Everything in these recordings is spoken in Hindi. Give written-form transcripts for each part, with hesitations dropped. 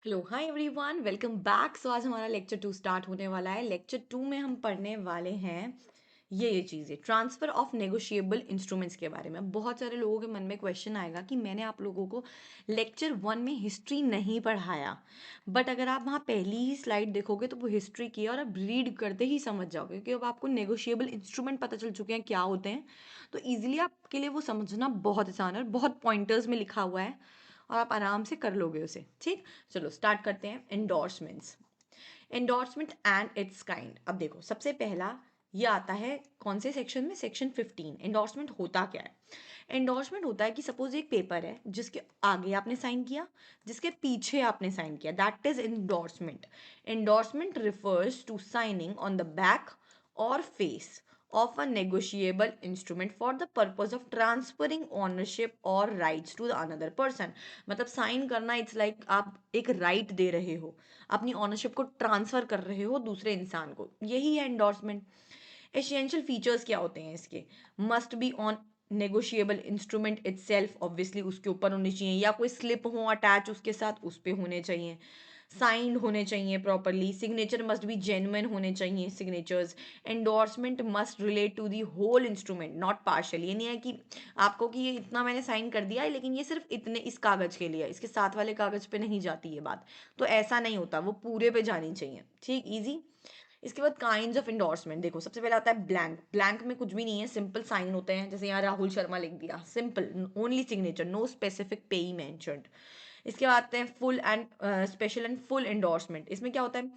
Hello hi everyone, welcome back. आज हमारा लेक्चर 2 स्टार्ट होने वाला है। लेक्चर 2 में हम पढ़ने वाले हैं ये चीज़ें, ट्रांसफ़र ऑफ नेगोशिएबल इंस्ट्रूमेंट्स के बारे में। बहुत सारे लोगों के मन में क्वेश्चन आएगा कि मैंने आप लोगों को लेक्चर 1 में हिस्ट्री नहीं पढ़ाया, बट अगर आप वहाँ पहली ही स्लाइड देखोगे तो वो हिस्ट्री की है और आप रीड करते ही समझ जाओगे, क्योंकि अब आपको नेगोशिएबल इंस्ट्रूमेंट पता चल चुके हैं क्या होते हैं। तो ईजिली आपके लिए वो समझना बहुत आसान है और बहुत पॉइंटर्स में लिखा हुआ है और आप आराम से कर लोगे उसे। ठीक, चलो स्टार्ट करते हैं। Endorsements, endorsement and it's kind. अब देखो, सबसे पहला ये आता है कौन से सेक्शन में? सेक्शन 15। एंडोर्समेंट होता क्या है? एंडोर्समेंट होता है कि सपोज एक पेपर है जिसके आगे आपने साइन किया, जिसके पीछे आपने साइन किया, that is endorsement. Endorsement refers to signing on the back और face of a negotiable instrument for the purpose of transferring ownership or rights to the another person। मतलब साइन करना, इट्स लाइक आप एक राइट दे रहे हो, अपनी ऑनरशिप को ट्रांसफर कर रहे हो दूसरे इंसान को, यही है एंडोर्समेंट। एसेंशियल फीचर्स क्या होते हैं इसके? Must be on negotiable instrument itself, obviously उसके ऊपर होनी चाहिए, या कोई स्लिप हो अटैच उसके साथ, उस पर होने चाहिए। साइंड होने चाहिए properly. Signature must be genuine होने चाहिए signatures. Endorsement must relate to the whole instrument, not partial. ये नहीं है कि आपको कि ये इतना मैंने साइन कर दिया है लेकिन ये सिर्फ इतने इस कागज के लिए है, इसके साथ वाले कागज पे नहीं जाती ये बात। तो ऐसा नहीं होता, वो पूरे पे जानी चाहिए। ठीक, इजी। इसके बाद काइंड्स ऑफ इंडोर्समेंट देखो, सबसे पहले आता है ब्लैंक। ब्लैंक में कुछ भी नहीं है, सिंपल साइन होते हैं, जैसे यहाँ राहुल शर्मा लिख दिया, simple only signature, no specific payee mentioned. इसके बाद आते हैं full and special and full endorsement. इसमें क्या होता है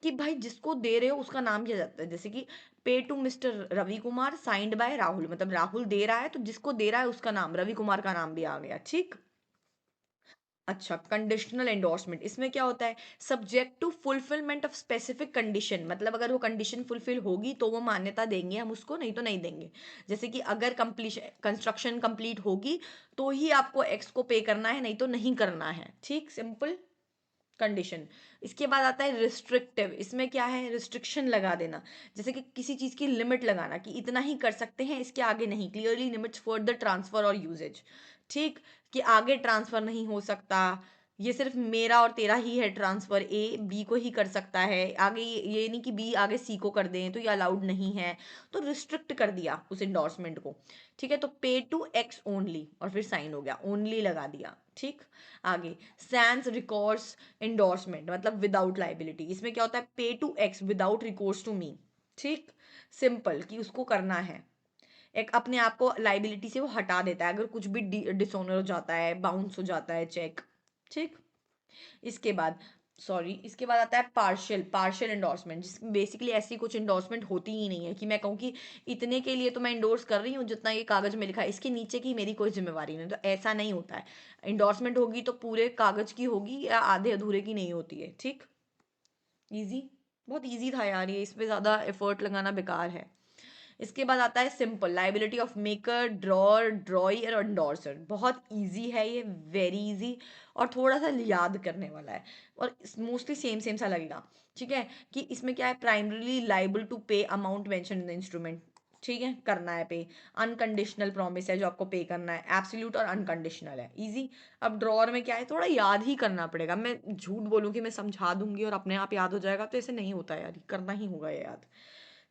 कि भाई जिसको दे रहे हो उसका नाम किया जाता है, जैसे कि pay to mister Ravi Kumar signed by Rahul, मतलब राहुल दे रहा है तो जिसको दे रहा है उसका नाम, रवि कुमार का नाम भी आ गया। ठीक। अच्छा, कंडीशनल एंडोर्समेंट, इसमें क्या होता है? Subject to fulfilment of specific condition, मतलब अगर वो कंडीशन फुलफिल होगी तो वो मान्यता देंगे हम उसको, नहीं तो नहीं देंगे। जैसे कि अगर कंप्लीशन कंस्ट्रक्शन कंप्लीट होगी तो ही आपको एक्स को पे करना है, नहीं तो नहीं करना है। ठीक, सिंपल कंडीशन। इसके बाद आता है रिस्ट्रिक्टिव। इसमें क्या है? रिस्ट्रिक्शन लगा देना, जैसे कि किसी चीज़ की लिमिट लगाना कि इतना ही कर सकते हैं, इसके आगे नहीं। Clearly limits for the transfer और यूजेज। ठीक, कि आगे ट्रांसफर नहीं हो सकता, ये सिर्फ मेरा और तेरा ही है ट्रांसफर, ए बी को ही कर सकता है, आगे ये नहीं कि बी आगे सी को कर दें, तो ये अलाउड नहीं है। तो रिस्ट्रिक्ट कर दिया उस इंडोर्समेंट को। ठीक है, तो पे टू एक्स ओनली, और फिर साइन हो गया, ओनली लगा दिया। ठीक, आगे सैंस रिकॉर्ड्स इंडोर्समेंट, मतलब विदाउट लाइबिलिटी। इसमें क्या होता है? Pay to X without recourse to me. ठीक, सिंपल कि उसको करना है, एक अपने आप को लाइबिलिटी से वो हटा देता है अगर कुछ भी डिसऑनर हो जाता है, बाउंस हो जाता है चेक। ठीक, इसके बाद सॉरी इसके बाद आता है पार्शियल पार्शियल इंडोर्समेंट, जिसमें बेसिकली ऐसी कुछ इंडोर्समेंट होती ही नहीं है कि मैं कहूँ कि इतने के लिए तो मैं इंडोर्स कर रही हूँ जितना ये कागज में लिखा है, इसके नीचे की मेरी कोई जिम्मेवारी नहीं। तो ऐसा नहीं होता है। इंडोर्समेंट होगी तो पूरे कागज की होगी या आधे अधूरे की नहीं होती है। ठीक, इजी। बहुत इजी था यार ये, इस पे ज़्यादा एफर्ट लगाना बेकार है। इसके बाद आता है simple liability of maker, drawer, dryer और एंडोर्सर। बहुत इजी है ये, वेरी इजी, और थोड़ा सा याद करने वाला है, और मोस्टली सेम सेम सा लगेगा। ठीक है, कि इसमें क्या है? प्राइमरीली लाइबल टू पे amount mention in the instrument. ठीक है, करना है पे। अनकंडीशनल प्रॉमिस है जो आपको पे करना है, एब्सोल्यूट और अनकंडीशनल है, इजी। अब ड्रॉअर में क्या है? थोड़ा याद ही करना पड़ेगा। मैं झूठ बोलूँ कि मैं समझा दूंगी और अपने आप याद हो जाएगा, तो ऐसे नहीं होता यार, करना ही होगा ये याद।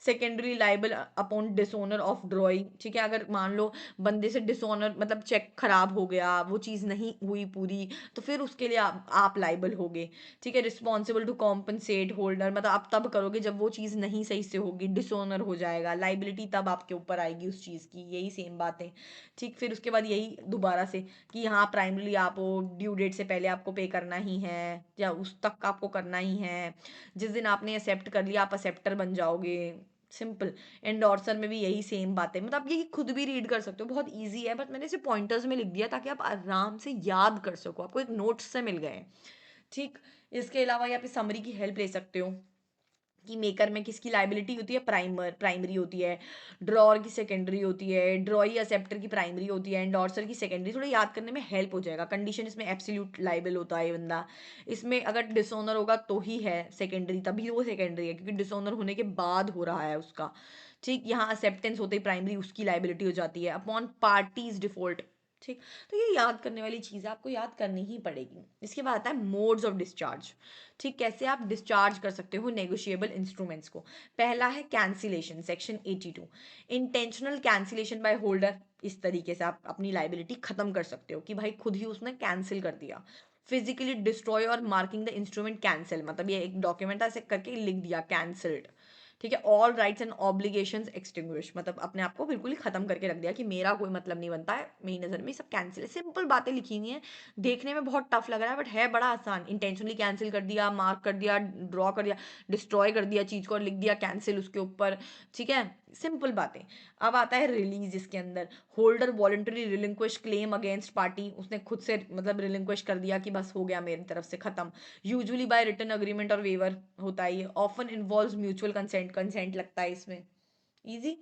Secondary liable upon dishonour of drawing. ठीक है, अगर मान लो बंदे से डिसऑनर, मतलब चेक खराब हो गया, वो चीज़ नहीं हुई पूरी, तो फिर उसके लिए आप लाइबल होगे। ठीक है, रिस्पॉन्सिबल टू कॉम्पनसेट होल्डर, मतलब आप तब करोगे जब वो चीज़ नहीं सही से होगी, डिसऑनर हो जाएगा, लाइबिलिटी तब आपके ऊपर आएगी उस चीज़ की, यही सेम बात है। ठीक, फिर उसके बाद यही दोबारा से कि हाँ प्राइमरली आप ड्यू डेट से पहले आपको पे करना ही है, या उस तक आपको करना ही है। जिस दिन आपने एक्सेप्ट कर लिया आप एक्सेप्टर बन जाओगे। सिंपल। एंडोर्सर में भी यही सेम बात है, मतलब आप ये खुद भी रीड कर सकते हो, बहुत इजी है, बट मैंने इसे पॉइंटर्स में लिख दिया ताकि आप आराम से याद कर सको, आपको एक नोट्स से मिल गए। ठीक, इसके अलावा यहाँ पे समरी की हेल्प ले सकते हो कि मेकर में किसकी लाइबिलिटी होती है? प्राइमरी होती है, ड्रॉअर की सेकेंडरी होती है, ड्रॉई एक्सेप्टर की प्राइमरी होती है, एंडोर्सर की सेकेंडरी। थोड़ा याद करने में हेल्प हो जाएगा। कंडीशन इसमें एब्सोल्यूट लाइबल होता है ये बंदा, इसमें अगर डिसऑनर होगा तो ही है सेकेंडरी, तभी वो सेकेंडरी है, क्योंकि डिसऑनर होने के बाद हो रहा है उसका। ठीक, यहाँ एक्सेप्टेंस होते ही प्राइमरी उसकी लाइबिलिटी हो जाती है। अपॉन पार्टीज डिफॉल्ट, ठीक। तो ये याद करने वाली चीज़ है, आपको याद करनी ही पड़ेगी। इसके बाद आता है मोड्स ऑफ डिस्चार्ज। ठीक, कैसे आप डिस्चार्ज कर सकते हो नेगोशिएबल इंस्ट्रूमेंट्स को। पहला है cancellation, section 82। Intentional cancellation by holder, इस तरीके से आप अपनी लाइबिलिटी खत्म कर सकते हो कि भाई खुद ही उसने कैंसिल कर दिया। फिजिकली डिस्ट्रॉय और मार्किंग द इंस्ट्रूमेंट कैंसिल, मतलब ये एक डॉक्यूमेंट ऐसे करके लिख दिया कैंसिल्ड। ठीक है। All rights and obligations extinguish, मतलब अपने आप को बिल्कुल ही खत्म करके रख दिया कि मेरा कोई मतलब नहीं बनता है, मेरी नज़र में ये सब कैंसिल है। सिंपल बातें लिखी हुई हैं, देखने में बहुत टफ लग रहा है बट है बड़ा आसान। इंटेंशनली कैंसिल कर दिया, मार्क कर दिया, ड्रॉ कर दिया, डिस्ट्रॉय कर दिया चीज़ को और लिख दिया कैंसिल उसके ऊपर। ठीक है, सिंपल बातें। अब आता है रिलीज इसके अंदर। Holder voluntary relinquish claim against party, उसने खुद से मतलब रिलिंक्विश कर दिया कि बस हो गया मेरी तरफ से खत्म। यूजुअली बाय रिटन अग्रीमेंट और वेवर होता है ये। Often involves mutual consent, consent लगता है इसमें। इजी।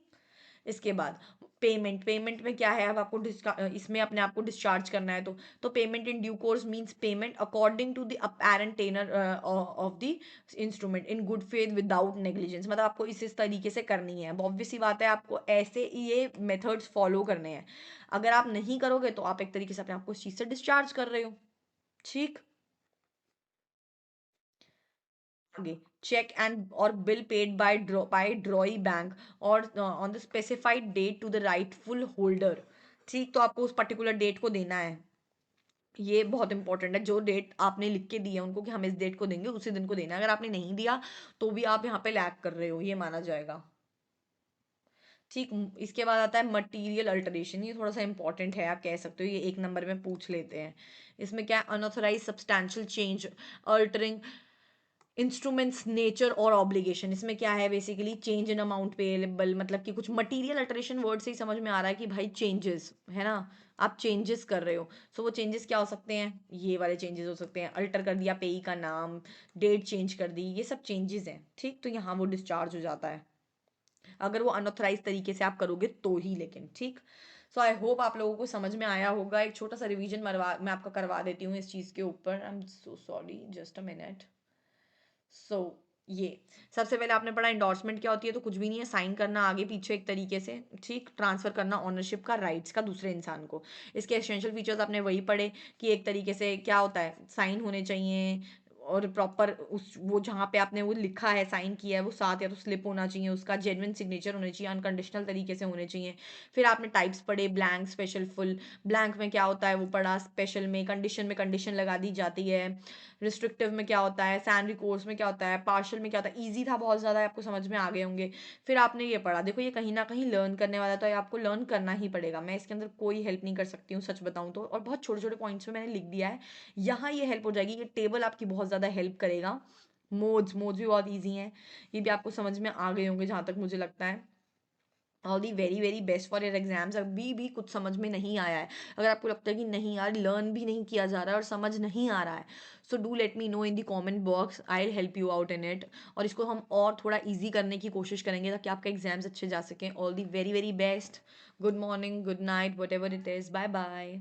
इसके बाद पेमेंट, पेमेंट में क्या है, अब आपको इसमें अपने आप को डिस्चार्ज करना है तो payment in due course means payment according to the apparent tenor of the instrument in good faith without negligence, मतलब आपको इस तरीके से करनी है। अब ऑब्वियस सी बात है, आपको ऐसे ये मेथड्स फॉलो करने हैं। अगर आप नहीं करोगे तो आप एक तरीके से अपने आप को इस चीज से डिस्चार्ज कर रहे हो। ठीक। आगे, चेक एंड और bill paid by drawee bank और on the specified date to the rightful holder. ठीक, तो आपको उस पर्टिकुलर डेट को देना है। ये बहुत इंपॉर्टेंट है, जो डेट आपने लिख के दी है उनको कि हम इस डेट को देंगे, उसी दिन को देना है। अगर आपने नहीं दिया तो भी आप यहाँ पे लैग कर रहे हो, ये माना जाएगा। ठीक। इसके बाद आता है मटेरियल अल्टरेशन, ये थोड़ा सा इंपॉर्टेंट है, आप कह सकते हो ये एक नंबर में पूछ लेते हैं। इसमें क्या है, unauthorised substantial change altering instrument's nature और ऑब्लिगेशन। इसमें क्या है, basically change in amount payable, मतलब कि कुछ मटेरियल अल्टरेशन वर्ड से ही समझ में आ रहा है कि भाई चेंजेस है ना, आप चेंजेस कर रहे हो। सो वो चेंजेस क्या हो सकते हैं, ये वाले चेंजेस हो सकते हैं। अल्टर कर दिया पेई का नाम, डेट चेंज कर दी, ये सब चेंजेस हैं। ठीक, तो यहाँ वो डिस्चार्ज हो जाता है अगर वो अनऑथराइज तरीके से आप करोगे तो ही, लेकिन ठीक। सो आई होप आप लोगों को समझ में आया होगा। एक छोटा सा रिवीजन मरवा मैं आपका करवा देती हूँ इस चीज़ के ऊपर। I am so sorry, just a minute. So ये सबसे पहले आपने पढ़ा इंडोर्समेंट क्या होती है, तो कुछ भी नहीं है, साइन करना आगे पीछे एक तरीके से। ठीक, ट्रांसफर करना ऑनरशिप का, राइट्स का दूसरे इंसान को। इसके एसेंशियल फीचर्स आपने वही पढ़े कि एक तरीके से क्या होता है, साइन होने चाहिए और प्रॉपर उस वो जहाँ पे आपने वो लिखा है साइन किया है वो साथ या तो स्लिप होना चाहिए, उसका जेन्युइन सिग्नेचर होने चाहिए, अनकंडीशनल तरीके से होने चाहिए। फिर आपने टाइप्स पढ़े, ब्लैंक, स्पेशल, फुल। ब्लैंक में क्या होता है वो पढ़ा, स्पेशल में कंडीशन लगा दी जाती है, रिस्ट्रिक्टिव में क्या होता है, सैलरी कोर्स में क्या होता है, पार्शियल में क्या होता है। ईजी था बहुत ज़्यादा, आपको समझ में आ गए होंगे। फिर आपने ये पढ़ा, देखो ये कहीं ना कहीं लर्न करने वाला, तो ये आपको लर्न करना ही पड़ेगा। मैं इसके अंदर कोई हेल्प नहीं कर सकती हूँ सच बताऊँ तो, और बहुत छोटे छोटे पॉइंट्स में मैंने लिख दिया है। यहाँ ये हेल्प हो जाएगी, ये टेबल आपकी बहुत ज़्यादा हेल्प करेगा। मोड्स, मोड्स भी बहुत ईजी हैं, ये भी आपको समझ में आ गए होंगे जहाँ तक मुझे लगता है। All the very very best for your exams. अभी भी कुछ समझ में नहीं आया है, अगर आपको लगता है कि नहीं यार लर्न भी नहीं किया जा रहा है और समझ नहीं आ रहा है, so do let me know in the comment box, I will help you out in it. और इसको हम और थोड़ा इजी करने की कोशिश करेंगे ताकि आपके एग्जाम्स अच्छे जा सकें। All the very very best. Good morning, good night, whatever it is, bye bye.